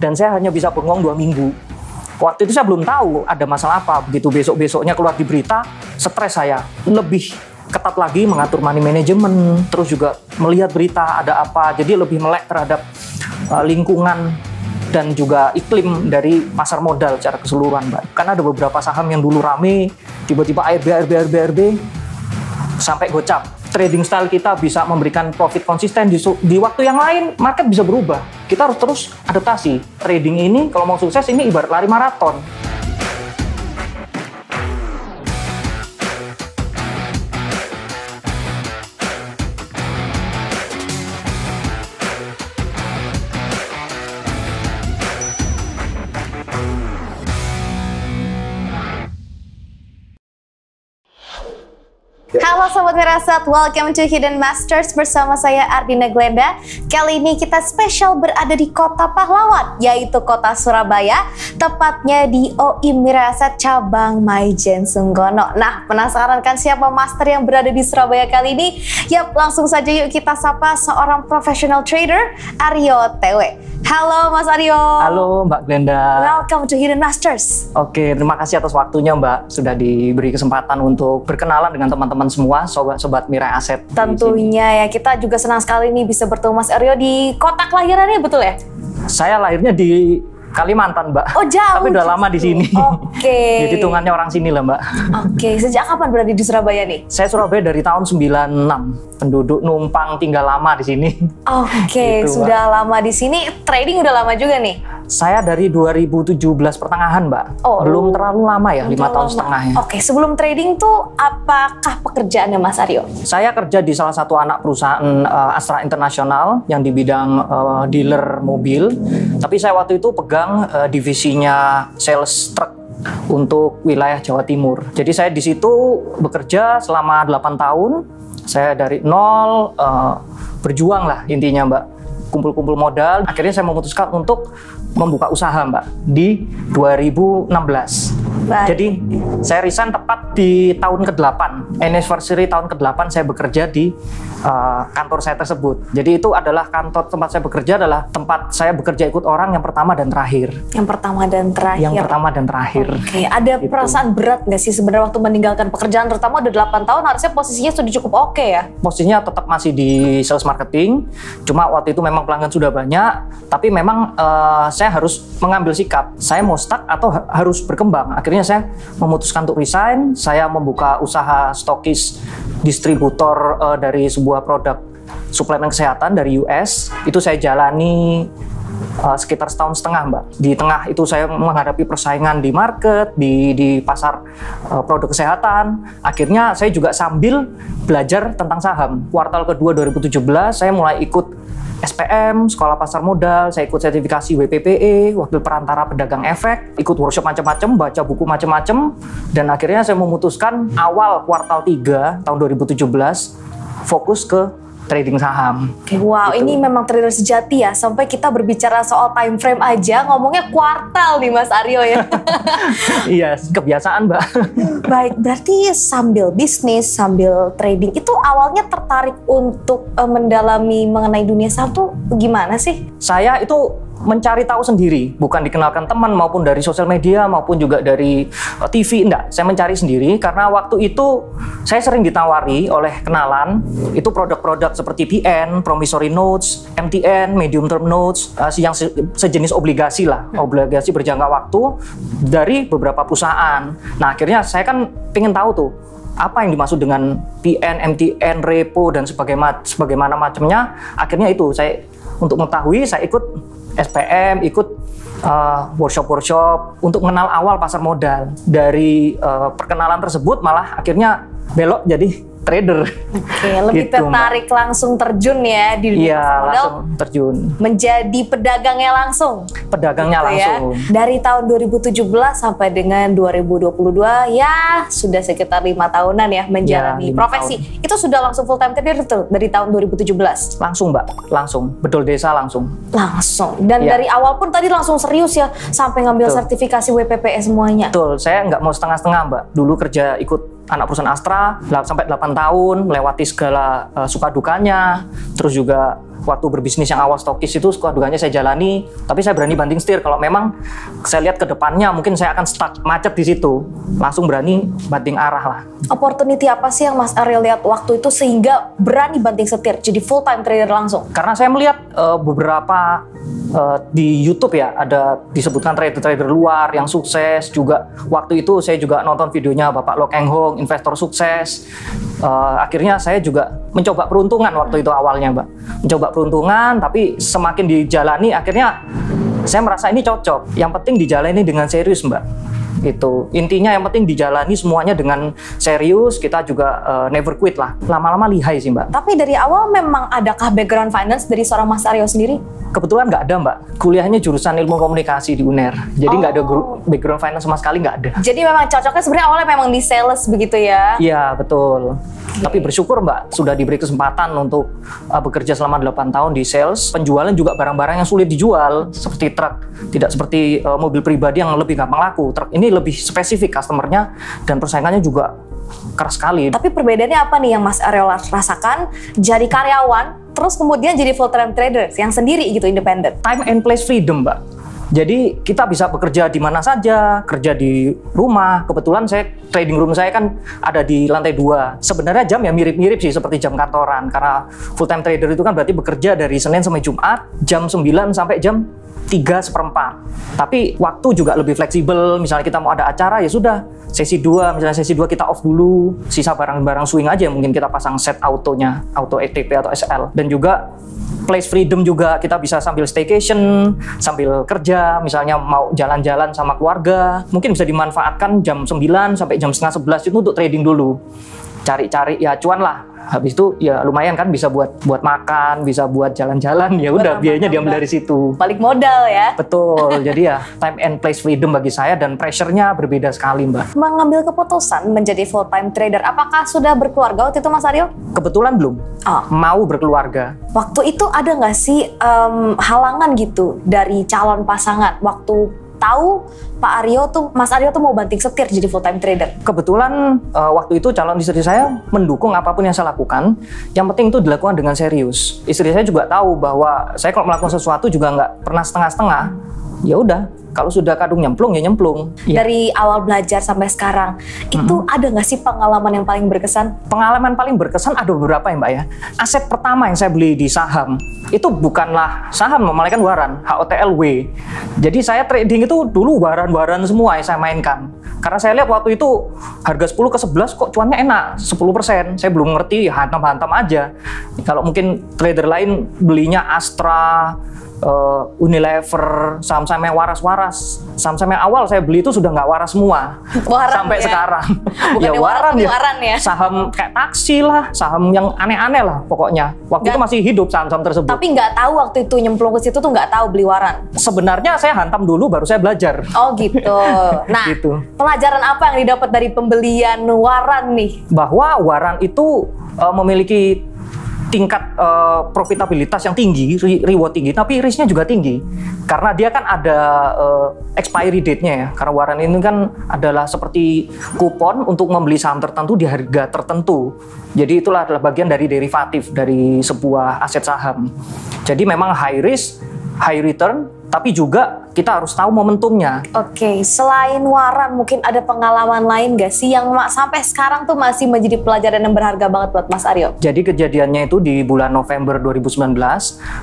dan saya hanya bisa bengong 2 minggu. Waktu itu saya belum tahu ada masalah apa. Begitu besok-besoknya keluar di berita, stres saya. Lebih ketat lagi mengatur money management, terus juga melihat berita ada apa. Jadi lebih melek terhadap lingkungan dan juga iklim dari pasar modal secara keseluruhan, Mbak. Karena ada beberapa saham yang dulu rame, tiba-tiba ARB sampai gocap. Trading style kita bisa memberikan profit konsisten di waktu yang lain, market bisa berubah. Kita harus terus adaptasi. Trading ini kalau mau sukses ini ibarat lari maraton. Halo Sobat Wirasat, welcome to Hidden Masters bersama saya Ardina Glenda. Kali ini kita spesial berada di kota pahlawan, yaitu kota Surabaya, tepatnya di OIM Wirasat cabang Maijen Sunggono. Nah, penasaran kan siapa master yang berada di Surabaya kali ini? Yap, langsung saja yuk kita sapa seorang professional trader, Aryo TW. Halo Mas Aryo. Halo Mbak Glenda. Welcome to Hidden Masters. Oke, terima kasih atas waktunya Mbak. Sudah diberi kesempatan untuk berkenalan dengan teman-teman semua, sobat-sobat Mirai Aset. Tentunya ya, kita juga senang sekali nih bisa bertemu Mas Aryo di kota kelahirannya, betul ya? Saya lahirnya di Kalimantan, Mbak. Oh, jauh. Tapi udah lama di sini. Oke. Jadi hitungannya orang sini lah, Mbak. Oke, sejak kapan berada di Surabaya nih? Saya Surabaya dari tahun 96. Penduduk numpang tinggal lama di sini. Oke, Gitu, sudah lama di sini. Trading udah lama juga nih? Saya dari 2017 pertengahan, Mbak. Oh, belum terlalu lama ya, 5 tahun setengah ya. Oke, sebelum trading tuh apakah pekerjaannya Mas Aryo? Saya kerja di salah satu anak perusahaan Astra International yang di bidang dealer mobil. Tapi saya waktu itu pegang divisinya sales truck untuk wilayah Jawa Timur. Jadi saya di situ bekerja selama 8 tahun. Saya dari nol berjuang lah intinya, Mbak. Kumpul-kumpul modal. Akhirnya saya memutuskan untuk membuka usaha, Mbak, di 2016. Baik. Jadi saya resign tepat di tahun ke-8, anniversary tahun ke-8 saya bekerja di kantor saya tersebut. Jadi itu adalah kantor tempat saya bekerja, adalah tempat saya bekerja ikut orang yang pertama dan terakhir. Yang pertama dan terakhir. Yang pertama dan terakhir. Oke, ada Gitu. perasaan berat nggak sih sebenarnya waktu meninggalkan pekerjaan, terutama udah 8 tahun, harusnya posisinya sudah cukup oke ya? Posisinya tetap masih di sales marketing, cuma waktu itu memang pelanggan sudah banyak, tapi memang saya harus mengambil sikap, saya mau stuck atau harus berkembang. Akhirnya saya memutuskan untuk resign, saya membuka usaha stokis distributor dari sebuah produk suplemen kesehatan dari US. Itu saya jalani sekitar setahun setengah, Mbak. Di tengah itu saya menghadapi persaingan di market, di pasar produk kesehatan. Akhirnya saya juga sambil belajar tentang saham. Kuartal kedua 2017 saya mulai ikut SPM, Sekolah Pasar Modal, saya ikut sertifikasi WPPE, Wakil Perantara Pedagang Efek, ikut workshop macam-macam, baca buku macam-macam, dan akhirnya saya memutuskan awal kuartal 3 tahun 2017 fokus ke trading saham. Oke, wow, Gitu. ini memang trader sejati ya. Sampai kita berbicara soal time frame aja, ngomongnya kuartal nih Mas Aryo ya. Iya, kebiasaan, Mbak. Baik, berarti sambil bisnis, sambil trading, itu awalnya tertarik untuk mendalami mengenai dunia saham tuh gimana sih? Saya itu mencari tahu sendiri, bukan dikenalkan teman maupun dari sosial media maupun juga dari TV, enggak. Saya mencari sendiri karena waktu itu saya sering ditawari oleh kenalan itu produk-produk seperti PN, promissory notes, MTN, medium term notes, yang sejenis obligasi lah, obligasi berjangka waktu dari beberapa perusahaan. Nah, akhirnya saya kan pengen tahu tuh apa yang dimaksud dengan PN, MTN, repo dan sebagaimana macamnya. Akhirnya itu saya untuk mengetahui saya ikut SPM, ikut workshop untuk mengenal awal pasar modal. Dari perkenalan tersebut malah akhirnya belok jadi trader. Oke, lebih Gitu, tertarik langsung terjun ya di dunia Iya, pasar modal. langsung terjun. Menjadi pedagangnya langsung. Pedagangnya Gitu ya. langsung. Dari tahun 2017 sampai dengan 2022, ya sudah sekitar 5 tahunan ya menjalani 5 profesi. Itu sudah langsung full time trader tuh dari tahun 2017? Langsung, Mbak. Langsung. Betul desa langsung. Langsung. Dan Ya. dari awal pun tadi langsung serius ya, sampai ngambil Betul. sertifikasi WPPE semuanya. Betul, saya nggak mau setengah-setengah, Mbak. Dulu kerja ikut anak perusahaan Astra sampai 8 tahun, melewati segala suka dukanya, terus juga waktu berbisnis yang awal stokis itu suka dukanya saya jalani, tapi saya berani banting setir. Kalau memang saya lihat ke depannya mungkin saya akan stuck macet di situ, langsung berani banting arah lah. Opportunity apa sih yang Mas Aryo lihat waktu itu sehingga berani banting setir jadi full time trader langsung? Karena saya melihat beberapa di YouTube ya, ada disebutkan trader-trader luar yang sukses juga. Waktu itu saya juga nonton videonya Bapak Lo Keng Hong, investor sukses. Akhirnya saya juga mencoba peruntungan waktu itu awalnya, Mbak. Mencoba peruntungan, tapi semakin dijalani akhirnya saya merasa ini cocok. Yang penting dijalani dengan serius, Mbak. Itu intinya, yang penting dijalani semuanya dengan serius. Kita juga never quit lah. Lama-lama lihai sih, Mbak. Tapi dari awal memang adakah background finance dari seorang Mas Aryo sendiri? Kebetulan nggak ada, Mbak. Kuliahnya jurusan ilmu komunikasi di UNER. Jadi nggak ada background finance sama sekali, nggak ada. Jadi memang cocoknya sebenarnya awalnya memang di sales begitu ya? Iya, betul. Tapi bersyukur, Mbak, sudah diberi kesempatan untuk bekerja selama 8 tahun di sales. Penjualan juga barang-barang yang sulit dijual, seperti truk. Tidak seperti mobil pribadi yang lebih gampang laku. Truk ini lebih spesifik customernya dan persaingannya juga keras sekali. Tapi perbedaannya apa nih yang Mas Aryo rasakan jadi karyawan, terus kemudian jadi full time trader yang sendiri gitu, independen? Time and place freedom, Mbak. Jadi kita bisa bekerja di mana saja, kerja di rumah. Kebetulan saya trading room saya kan ada di lantai 2. Sebenarnya jam ya mirip-mirip sih seperti jam kantoran, karena full time trader itu kan berarti bekerja dari Senin sampai Jumat jam 9 sampai jam 3:4. Tapi waktu juga lebih fleksibel. Misalnya kita mau ada acara ya sudah, sesi 2, misalnya sesi 2 kita off dulu, sisa barang-barang swing aja mungkin kita pasang set autonya, auto ETP atau SL. Dan juga place freedom juga, kita bisa sambil staycation, sambil kerja, misalnya mau jalan-jalan sama keluarga, mungkin bisa dimanfaatkan jam 9 sampai jam setengah 11 itu untuk trading dulu. Cari-cari ya cuan lah. Habis itu ya lumayan kan, bisa buat makan, bisa buat jalan-jalan, ya udah biayanya diambil dari situ. Balik modal ya. Betul. Jadi ya time and place freedom bagi saya, dan pressure-nya berbeda sekali, Mbak. Mengambil keputusan menjadi full time trader, apakah sudah berkeluarga waktu itu Mas Aryo? Kebetulan belum. Mau berkeluarga. Waktu itu ada nggak sih halangan gitu dari calon pasangan waktu tahu Pak Aryo tuh, Mas Aryo tuh mau banting setir jadi full time trader? Kebetulan waktu itu calon istri saya mendukung apapun yang saya lakukan. Yang penting itu dilakukan dengan serius. Istri saya juga tahu bahwa saya kalau melakukan sesuatu juga nggak pernah setengah-setengah. Ya udah, kalau sudah kadung nyemplung ya nyemplung. Dari awal belajar sampai sekarang, itu ada nggak sih pengalaman yang paling berkesan? Pengalaman paling berkesan ada beberapa ya, Mbak ya. Aset pertama yang saya beli di saham itu bukanlah saham, melainkan waran, HOTLW. Jadi saya trading itu dulu waran-waran semua yang saya mainkan. Karena saya lihat waktu itu harga 10 ke 11 kok cuannya enak, 10%. Saya belum ngerti, ya hantam-hantam aja. Kalau mungkin trader lain belinya Astra, Unilever, saham-saham yang waras-waras. Saham-saham yang awal saya beli itu sudah nggak waras semua. Waran sampai ya? sekarang. Bukan ya waran ya. Waran ya. Saham kayak taksi lah, saham yang aneh-aneh lah pokoknya. Waktu itu masih hidup saham-saham tersebut. Tapi nggak tahu waktu itu nyemplung ke situ tuh nggak tahu beli waran. Sebenarnya saya hantam dulu baru saya belajar. Oh gitu. Nah, gitu. Pelajaran apa yang didapat dari pembelian waran nih? Bahwa waran itu memiliki tingkat profitabilitas yang tinggi, reward tinggi, tapi risknya juga tinggi. Karena dia kan ada expiry date-nya ya. Karena waran ini kan adalah seperti kupon untuk membeli saham tertentu di harga tertentu. Jadi itulah adalah bagian dari derivatif dari sebuah aset saham. Jadi memang high risk, high return, tapi juga kita harus tahu momentumnya. Oke, selain waran mungkin ada pengalaman lain gak sih yang sampai sekarang tuh masih menjadi pelajaran yang berharga banget buat Mas Aryo? Jadi kejadiannya itu di bulan November 2019,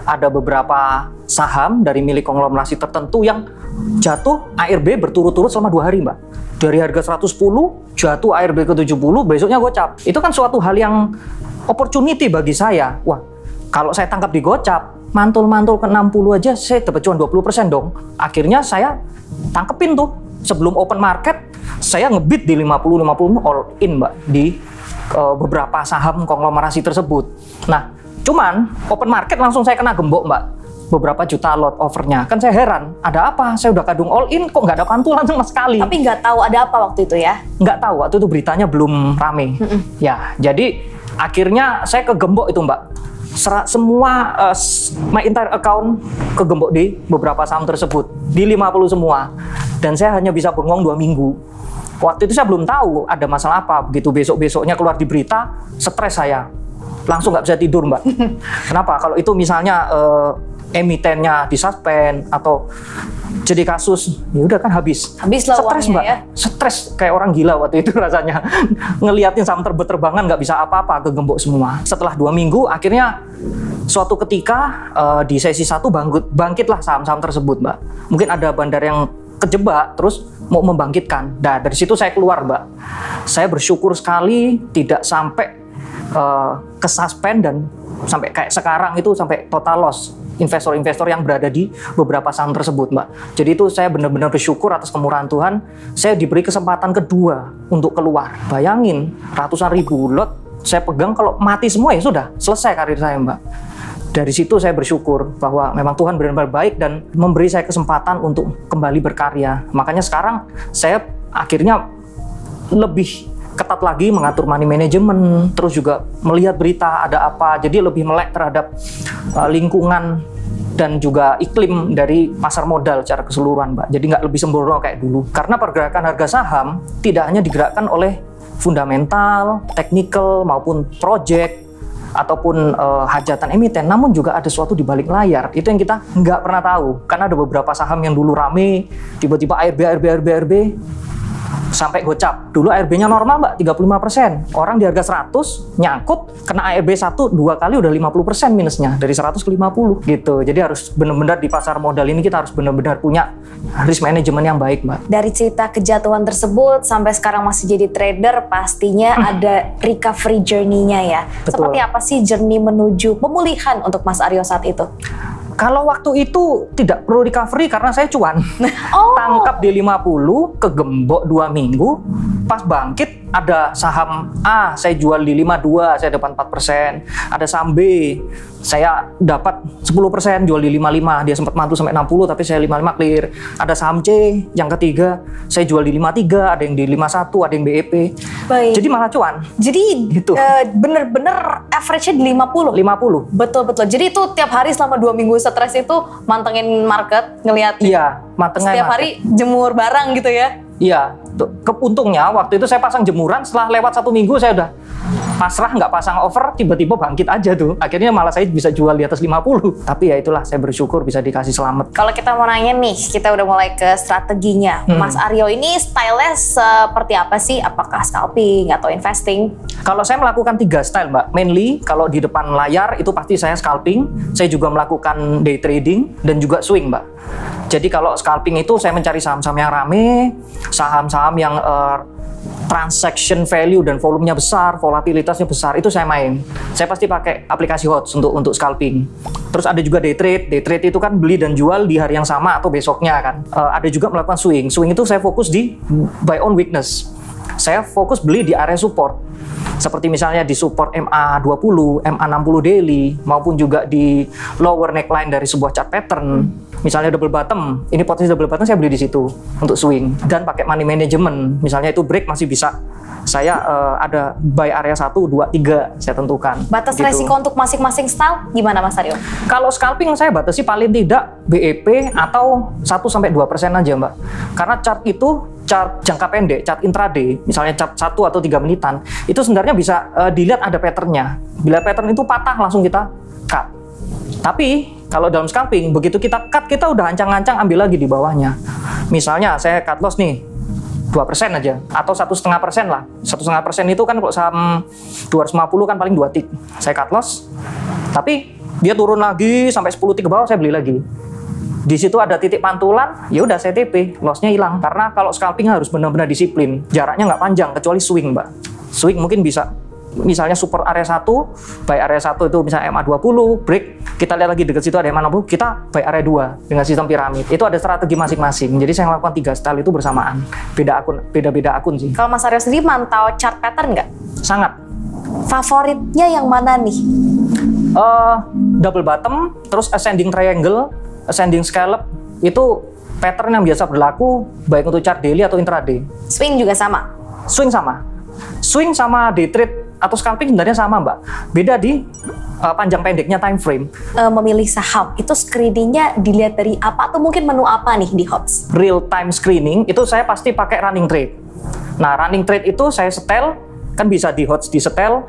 ada beberapa saham dari milik konglomerasi tertentu yang jatuh ARB berturut-turut selama 2 hari, Mbak. Dari harga 110, jatuh ARB ke 70, besoknya gocap. Itu kan suatu hal yang opportunity bagi saya. Wah, kalau saya tangkap di gocap, mantul-mantul ke 60 aja saya dapat cuan 20% dong. Akhirnya saya tangkepin tuh. Sebelum open market, saya ngebid di 50-50 all in, Mbak, di beberapa saham konglomerasi tersebut. Nah, cuman open market langsung saya kena gembok, Mbak. Beberapa juta lot overnya. Kan saya heran, ada apa? Saya udah kadung all in, kok nggak ada pantulan sama sekali. Tapi nggak tahu ada apa waktu itu ya? Nggak tahu, waktu itu beritanya belum rame. Ya, jadi akhirnya saya kegembok itu, Mbak. Semua my entire account kegembok di beberapa saham tersebut, di 50 semua, dan saya hanya bisa bengong 2 minggu. Waktu itu saya belum tahu ada masalah apa. Begitu besok-besoknya keluar di berita, stres saya. langsung nggak bisa tidur Mbak. Kenapa? Kalau itu misalnya emitennya disuspend atau jadi kasus, ya udah kan habis. Habis lah stres uangnya Mbak, ya. stres kayak orang gila waktu itu rasanya. Ngeliatin saham terbang-terbangan nggak bisa apa-apa, kegembok semua. Setelah 2 minggu, akhirnya suatu ketika di sesi 1 bangkitlah saham-saham tersebut Mbak. Mungkin ada bandar yang kejebak, terus mau membangkitkan. Nah dari situ saya keluar Mbak. Saya bersyukur sekali tidak sampai kesuspend dan sampai kayak sekarang itu sampai total loss investor-investor yang berada di beberapa saham tersebut Mbak. Jadi itu saya benar-benar bersyukur atas kemurahan Tuhan, saya diberi kesempatan kedua untuk keluar. Bayangin ratusan ribu lot saya pegang, kalau mati semua ya sudah selesai karir saya Mbak. Dari situ saya bersyukur bahwa memang Tuhan benar-benar baik dan memberi saya kesempatan untuk kembali berkarya. Makanya sekarang saya akhirnya lebih ketat lagi mengatur money management, terus juga melihat berita ada apa, jadi lebih melek terhadap lingkungan dan juga iklim dari pasar modal secara keseluruhan Mbak. Jadi nggak lebih sembrono kayak dulu. Karena pergerakan harga saham tidak hanya digerakkan oleh fundamental, technical maupun project ataupun hajatan emiten, namun juga ada sesuatu di balik layar. Itu yang kita nggak pernah tahu. Karena ada beberapa saham yang dulu rame, tiba-tiba ARB sampai gocap. Dulu ARB-nya normal Mbak, 35%. Orang di harga 100, nyangkut, kena ARB 1, 2 kali udah 50% minusnya. Dari 100 ke 50 gitu. Jadi harus benar-benar di pasar modal ini kita harus benar-benar punya risk management yang baik Mbak. Dari cerita kejatuhan tersebut sampai sekarang masih jadi trader, pastinya ada recovery journey-nya ya. Betul. Seperti apa sih journey menuju pemulihan untuk Mas Aryo saat itu? Kalau waktu itu tidak perlu recovery karena saya cuan. Tangkap di 50, kegembok 2 minggu, pas bangkit ada saham A saya jual di 52, saya dapat 4%. Ada saham B saya dapat 10%, jual di 55, dia sempat mantul sampai 60 tapi saya 55 clear. Ada saham C yang ketiga saya jual di 53, ada yang di 51, ada yang BEP. Baik. Jadi malah cuan. Jadi Gitu. bener-bener average-nya di 50. 50. Betul-betul. Jadi itu tiap hari selama 2 minggu stres itu mantengin market, ngeliat Iya, matengnya setiap hari jemur barang gitu ya. Iya, keuntungnya waktu itu saya pasang jemuran, setelah lewat 1 minggu saya udah pasrah, nggak pasang over, tiba-tiba bangkit aja tuh. Akhirnya malah saya bisa jual di atas 50. Tapi ya itulah, saya bersyukur bisa dikasih selamat. Kalau kita mau nanya nih, kita udah mulai ke strateginya. Mas Aryo ini style-nya seperti apa sih? Apakah scalping atau investing? Kalau saya melakukan 3 style Mbak, mainly kalau di depan layar itu pasti saya scalping, saya juga melakukan day trading dan juga swing Mbak. Jadi kalau scalping itu saya mencari saham-saham yang rame, saham-saham yang transaction value dan volumenya besar, volatilitasnya besar, itu saya main. Saya pasti pakai aplikasi HOTS untuk scalping. Terus ada juga day trade. Day trade itu kan beli dan jual di hari yang sama atau besoknya kan. Ada juga melakukan swing. Swing itu saya fokus di buy on weakness. Saya fokus beli di area support. Seperti misalnya di support MA20, MA60 daily, maupun juga di lower neckline dari sebuah chart pattern. Misalnya double bottom, ini potensi double bottom saya beli di situ untuk swing. Dan pakai money management, misalnya itu break masih bisa. Saya ada buy area 1, 2, 3 saya tentukan. Batas gitu. resiko untuk masing-masing style gimana Mas Aryo? Kalau scalping saya batasi paling tidak BEP atau 1-2% aja Mbak. Karena chart itu chart jangka pendek, chart intraday, misalnya chart 1 atau 3 menitan, itu sebenarnya bisa dilihat ada patternnya. Bila pattern itu patah langsung kita cut. Tapi kalau dalam scalping, begitu kita cut, kita udah ancang-ancang ambil lagi di bawahnya. Misalnya saya cut loss nih 2% aja, atau 1,5% lah. 1,5% itu kan kalau saham 250 kan paling 2 tick. Saya cut loss, tapi dia turun lagi sampai 10 tick ke bawah, saya beli lagi. Di situ ada titik pantulan, ya udah saya TP, lossnya hilang. Karena kalau scalping harus benar-benar disiplin. Jaraknya nggak panjang, kecuali swing Mbak. Swing mungkin bisa, misalnya support area 1, buy area 1 itu misalnya MA20, break, kita lihat lagi dekat situ ada MA60, kita buy area 2 dengan sistem piramid. Itu ada strategi masing-masing. Jadi saya melakukan 3 style itu bersamaan. Beda-beda akun sih. Kalau Mas Aryo sendiri mantau chart pattern nggak? Sangat. Favoritnya yang mana nih? Double bottom, terus ascending triangle, ascending scallop, itu pattern yang biasa berlaku baik untuk chart daily atau intraday. Swing juga sama? Swing sama. Swing sama day trade atau scalping sebenarnya sama Mbak. Beda di panjang pendeknya time frame. Memilih saham, itu screeningnya dilihat dari apa atau mungkin menu apa nih di HOTS? Real time screening itu saya pasti pakai running trade. Nah running trade itu saya setel Kan bisa di HODS disetel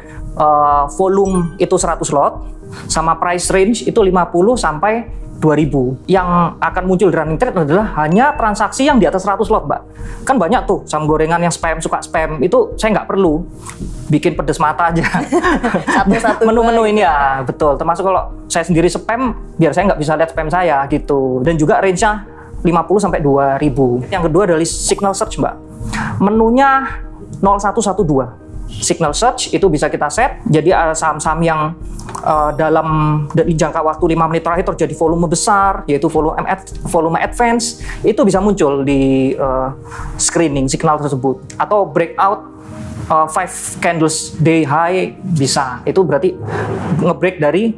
volume itu 100 lot sama price range itu 50 sampai 2000. Yang akan muncul di running trade adalah hanya transaksi yang di atas 100 lot, Mbak. Kan banyak tuh saham gorengan yang spam, suka spam. Itu saya nggak perlu bikin pedes mata aja. Satu-satu Menu-menu ini ya, betul. Termasuk kalau saya sendiri spam, biar saya nggak bisa lihat spam saya gitu. Dan juga range-nya 50 sampai 2000. Yang kedua adalah signal search, Mbak. Menunya 0112. Signal search itu bisa kita set, jadi ada saham-saham yang dalam jangka waktu 5 menit terakhir terjadi volume besar, yaitu volume advance, itu bisa muncul di screening signal tersebut. Atau breakout 5 candles day high bisa, itu berarti ngebreak dari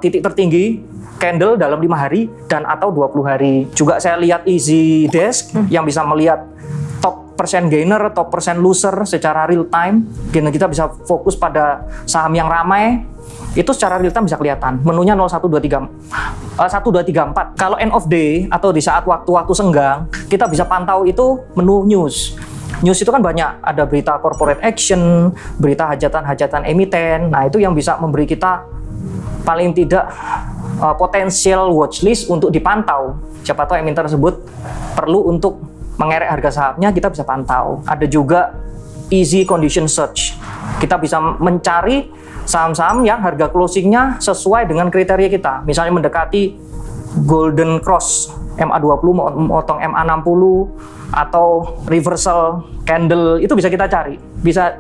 titik tertinggi candle dalam 5 hari dan atau 20 hari. Juga saya lihat Easy Desk yang bisa melihat top persen gainer, top persen loser secara real time. Kita bisa fokus pada saham yang ramai. Itu secara real time bisa kelihatan. Menunya 1234. Kalau end of day atau di saat waktu-waktu senggang, kita bisa pantau itu menu news. News itu kan banyak, ada berita corporate action, berita hajatan-hajatan emiten. Nah, itu yang bisa memberi kita paling tidak potensial watchlist untuk dipantau. Siapa tahu emiten tersebut perlu untuk mengerek harga sahamnya, kita bisa pantau. Ada juga easy condition search. Kita bisa mencari saham-saham yang harga closingnya sesuai dengan kriteria kita. Misalnya mendekati golden cross, MA20 memotong MA60, atau reversal candle, itu bisa kita cari. Bisa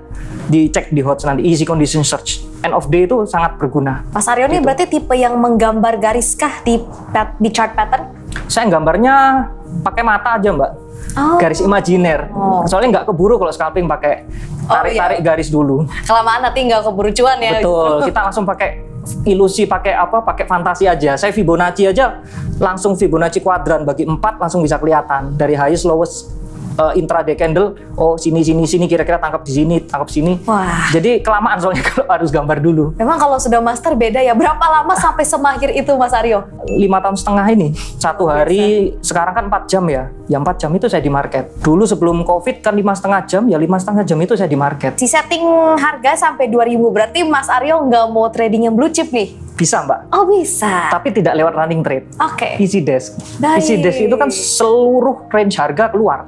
dicek di HODS nanti, easy condition search. End of day itu sangat berguna. Mas Aryo ini berarti tipe yang menggambar garis kah di chart pattern? Saya gambarnya pakai mata aja, Mbak. Garis imajiner. Soalnya nggak keburu kalau scalping pakai tarik-tarik garis dulu. Kelamaan nanti nggak keburu cuan ya. Betul. Kita langsung pakai ilusi, pakai fantasi aja. Saya Fibonacci aja langsung Fibonacci kuadran bagi 4 langsung bisa kelihatan dari highest lowest intraday candle. Oh, sini kira-kira tangkap di sini, tangkap sini. Wah. Jadi kelamaan soalnya kalau harus gambar dulu. Memang kalau sudah master beda ya. Berapa lama sampai semahir itu, Mas Aryo? 5,5 tahun ini. Satu hari, sekarang kan 4 jam ya. Yang 4 jam itu saya di market. Dulu sebelum COVID kan 5,5 jam, ya 5,5 jam itu saya di market. Si setting harga sampai 2000, berarti Mas Aryo nggak mau trading yang blue chip nih? Bisa, Mbak. Oh, bisa. Tapi tidak lewat running trade. Oke. Easy Desk. Baik. Easy Desk itu kan seluruh range harga keluar.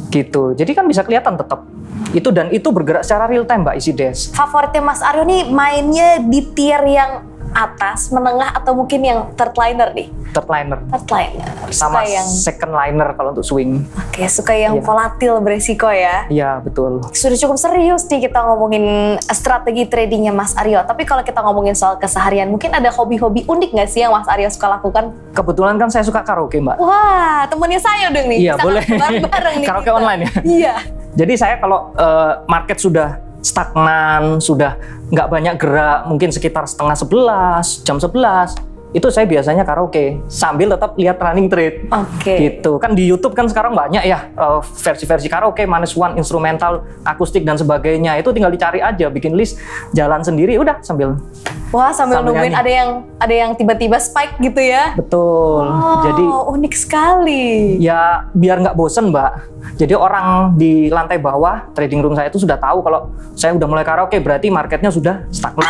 Gitu. Jadi kan bisa kelihatan tetap. Itu bergerak secara real time, Mbak, Easy Desk. Favoritnya Mas Aryo nih mainnya di tier yang atas, menengah, atau mungkin yang third liner nih? Third liner. Third liner. Sama Suka yang second liner kalau untuk swing. Oke, suka yang Iya. volatil, beresiko ya. Iya, betul. Sudah cukup serius nih kita ngomongin strategi tradingnya Mas Aryo. Tapi kalau kita ngomongin soal keseharian, mungkin ada hobi-hobi unik nggak sih yang Mas Aryo suka lakukan? Kebetulan kan saya suka karaoke, Mbak. Wah, temennya saya dong nih. Iya, Sangat boleh. bareng nih Karaoke kita. online ya? Iya. Jadi saya kalau market sudah stagnan, sudah nggak banyak gerak, mungkin sekitar jam 11, itu saya biasanya karaoke sambil tetap lihat running trade. Oke. Gitu. Kan di YouTube kan sekarang banyak ya versi-versi karaoke, minus one, instrumental, akustik dan sebagainya. Itu tinggal dicari aja, bikin list, jalan sendiri, udah sambil. Wah, sambil nungguin nyanyi. ada yang tiba-tiba spike gitu ya. Betul. Oh, Jadi unik sekali. ya biar nggak bosen, Mbak. Jadi orang di lantai bawah trading room saya itu sudah tahu kalau saya udah mulai karaoke, berarti marketnya sudah stagnan,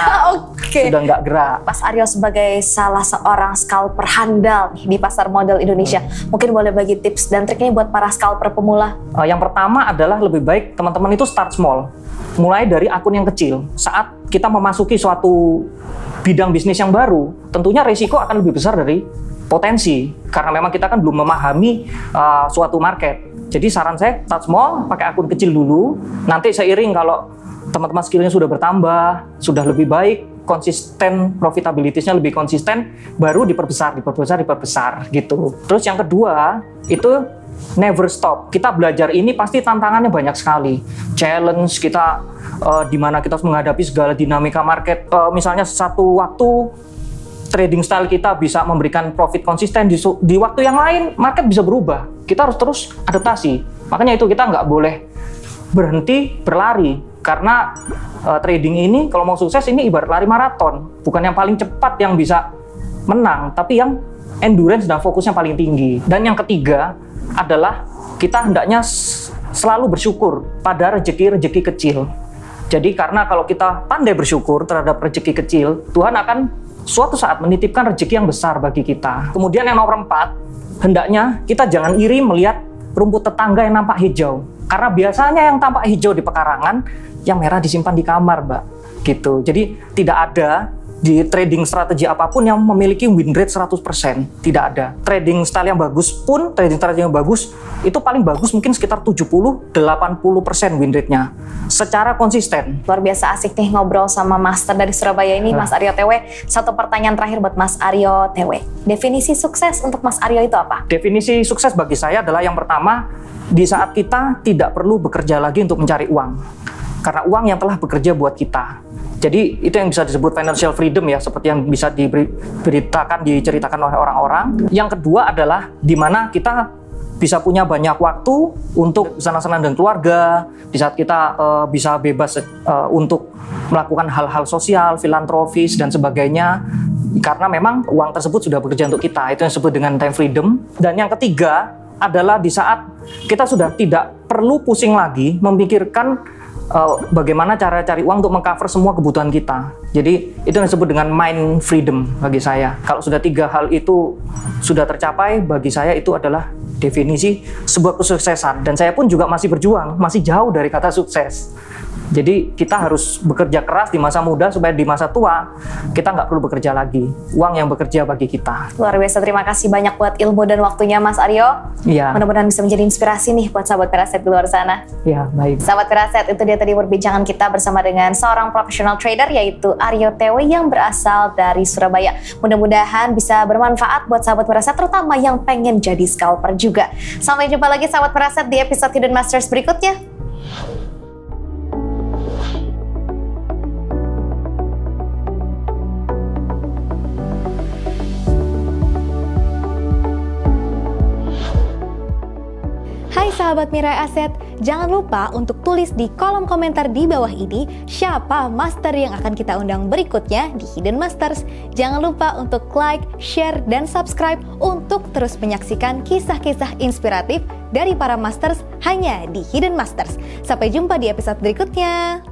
Oke. sudah nggak gerak. Mas Aryo sebagai salah seorang scalper handal nih di pasar modal Indonesia, mungkin boleh bagi tips dan triknya buat para scalper pemula? Yang pertama adalah lebih baik teman-teman itu start small. Mulai dari akun yang kecil. Saat kita memasuki suatu bidang bisnis yang baru, tentunya risiko akan lebih besar dari potensi. Karena memang kita kan belum memahami suatu market. Jadi saran saya start small, pakai akun kecil dulu. Nanti seiring kalau teman-teman skillnya sudah bertambah, sudah lebih baik, konsisten, profitabilitasnya lebih konsisten, baru diperbesar gitu. Terus yang kedua, itu never stop. Kita belajar ini pasti tantangannya banyak sekali. Challenge kita di mana kita harus menghadapi segala dinamika market. Misalnya satu waktu trading style kita bisa memberikan profit konsisten, di waktu yang lain market bisa berubah. Kita harus terus adaptasi. Makanya itu kita nggak boleh berhenti berlari. Karena trading ini kalau mau sukses ini ibarat lari maraton. Bukan yang paling cepat yang bisa menang, tapi yang endurance dan fokusnya paling tinggi. Dan yang ketiga adalah kita hendaknya selalu bersyukur pada rezeki-rezeki kecil. Jadi karena kalau kita pandai bersyukur terhadap rezeki kecil, Tuhan akan suatu saat menitipkan rezeki yang besar bagi kita. Kemudian yang nomor 4, hendaknya kita jangan iri melihat rumput tetangga yang nampak hijau. Karena biasanya yang tampak hijau di pekarangan, yang merah disimpan di kamar, Mbak. Gitu. Jadi tidak ada di trading strategi apapun yang memiliki win rate 100%. Tidak ada. Trading style yang bagus pun, trading strategi yang bagus, itu paling bagus mungkin sekitar 70-80% win rate-nya. Secara konsisten. Luar biasa asik nih ngobrol sama master dari Surabaya ini, Mas Aryo TW. Satu pertanyaan terakhir buat Mas Aryo TW. Definisi sukses untuk Mas Aryo itu apa? Definisi sukses bagi saya adalah yang pertama, di saat kita tidak perlu bekerja lagi untuk mencari uang. Karena uang yang telah bekerja buat kita. Jadi itu yang bisa disebut financial freedom ya, seperti yang bisa diceritakan oleh orang-orang. Yang kedua adalah di mana kita bisa punya banyak waktu untuk senang-senang dengan keluarga, di saat kita bisa bebas untuk melakukan hal-hal sosial, filantropis dan sebagainya. Karena memang uang tersebut sudah bekerja untuk kita, itu yang disebut dengan time freedom. Dan yang ketiga adalah di saat kita sudah tidak perlu pusing lagi memikirkan bagaimana cara cari uang untuk mengcover semua kebutuhan kita. Jadi itu yang disebut dengan mind freedom bagi saya. Kalau sudah 3 hal itu sudah tercapai, bagi saya itu adalah definisi sebuah kesuksesan. Dan saya pun juga masih berjuang, masih jauh dari kata sukses. Jadi kita harus bekerja keras di masa muda supaya di masa tua kita nggak perlu bekerja lagi. Uang yang bekerja bagi kita. Luar biasa, terima kasih banyak buat ilmu dan waktunya Mas Aryo. Iya. Mudah-mudahan bisa menjadi inspirasi nih buat sahabat Peraset di luar sana. Iya, baik. Sahabat Peraset, itu dia tadi perbincangan kita bersama dengan seorang profesional trader yaitu Aryo TW yang berasal dari Surabaya. Mudah-mudahan bisa bermanfaat buat sahabat Peraset, terutama yang pengen jadi scalper juga. Sampai jumpa lagi sahabat Peraset di episode Hidden Masters berikutnya. Hai sahabat Mirai Aset, jangan lupa untuk tulis di kolom komentar di bawah ini siapa master yang akan kita undang berikutnya di Hidden Masters. Jangan lupa untuk like, share, dan subscribe untuk terus menyaksikan kisah-kisah inspiratif dari para masters hanya di Hidden Masters. Sampai jumpa di episode berikutnya.